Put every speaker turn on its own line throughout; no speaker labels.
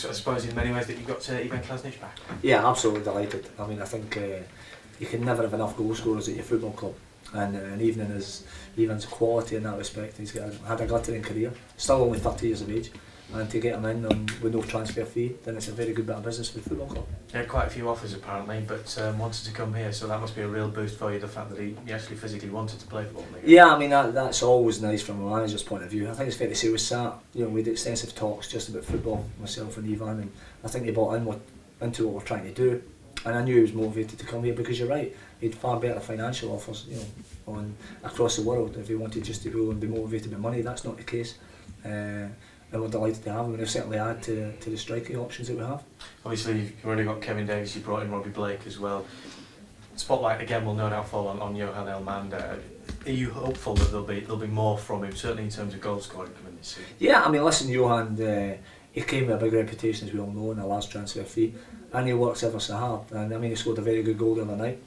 I suppose in many ways that you've got Ivan Klasnic back.
Yeah, absolutely delighted. I mean, I think you can never have enough goal scorers at your football club, and even in Ivan's quality in that respect, he's had a glittering career, still only 30 years of age, and to get him in with no transfer fee, then it's a very good bit of business for the football club.
He had quite a few offers apparently, but wanted to come here, so that must be a real boost for you, the fact that he actually physically wanted to play for Bolton.
Yeah, I mean that's always nice from a manager's point of view. I think it's fair to say we sat, we had extensive talks just about football, myself and Ivan, and I think he bought into what we're trying to do, and I knew he was motivated to come here because you're right, he had far better financial offers, across the world. If he wanted just to go and be motivated by money, that's not the case. And we're delighted to have him, and he'll certainly add to the striking options that we have.
Obviously you've already got Kevin Davies, you brought in Robbie Blake as well. Spotlight again will no doubt fall on Johan Elmander. Are you hopeful that there'll be more from him, certainly in terms of goal scoring coming this season?
Yeah, I mean listen, Johan, he came with a big reputation, as we all know, and a large transfer fee, and he works ever so hard, and I mean he scored a very good goal the other night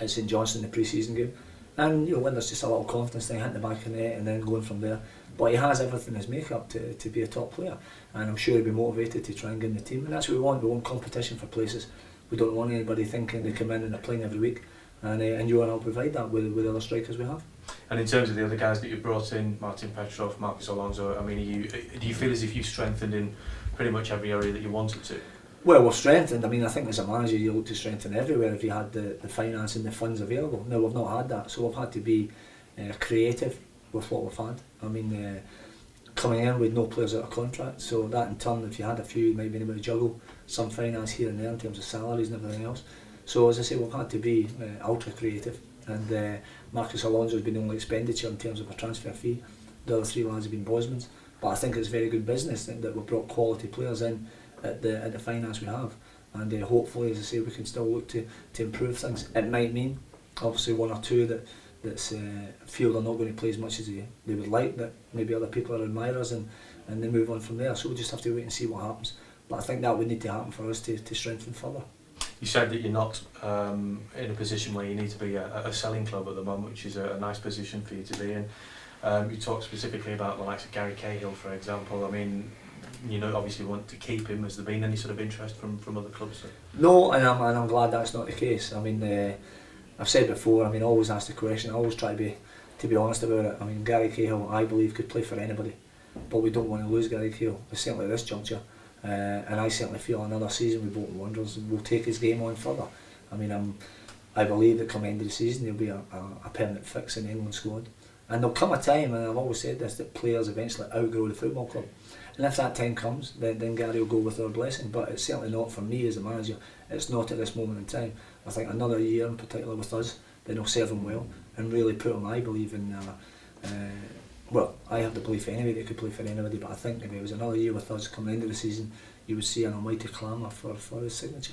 at St Johnstone in the pre-season game, and when there's just a little confidence thing, hitting the back of the net and then going from there. But he has everything in his makeup to be a top player, and I'm sure he'll be motivated to try and get in the team, and that's what we want. We want competition for places. We don't want anybody thinking they come in and they're playing every week, and Johan will provide that with the other strikers we have.
And in terms of the other guys that you've brought in, Martin Petrov, Marcus Alonso, I mean, do you feel as if you've strengthened in pretty much every area that you wanted to?
Well, we've strengthened. I mean, I think as a manager you look to strengthen everywhere if you had the finance and the funds available. No, we've not had that, so we've had to be creative with what we've had. I mean, coming in with no players out of contract, so that in turn, if you had a few, you might be able to juggle some finance here and there in terms of salaries and everything else. So as I say, we've had to be ultra creative, and Marcus Alonso has been the only expenditure in terms of a transfer fee. The other three lads have been Bosmans, but I think it's very good business that we've brought quality players in at the finance we have, and hopefully, as I say, we can still look to improve things. It might mean obviously one or two that feel they're not going to play as much as they would like, that maybe other people are admirers and they move on from there, so we'll just have to wait and see what happens, but I think that would need to happen for us to strengthen further.
You said that you're not in a position where you need to be a selling club at the moment, which is a nice position for you to be in. You talked specifically about the likes of Gary Cahill, for example. I mean, obviously want to keep him. Has there been any sort of interest from other clubs?
No, and I'm glad that's not the case. I mean, I've said before, I mean, I always ask the question, I always try to be honest about it. I mean, Gary Cahill, I believe, could play for anybody, but we don't want to lose Gary Cahill, certainly at this juncture, and I certainly feel another season with Bolton Wanderers will take his game on further. I mean, I believe that come end of the season he'll be a permanent fix in the England squad, and there'll come a time, and I've always said this, that players eventually outgrow the football club, and if that time comes, then Gary will go with our blessing, but it's certainly not for me as a manager. It's not at this moment in time. I think another year in particular with us, then will serve him well and really put him, I believe, in well, I have the belief anyway that he could play for anybody, but I think if it was another year with us coming into the season, you would see an almighty clamour for his signature.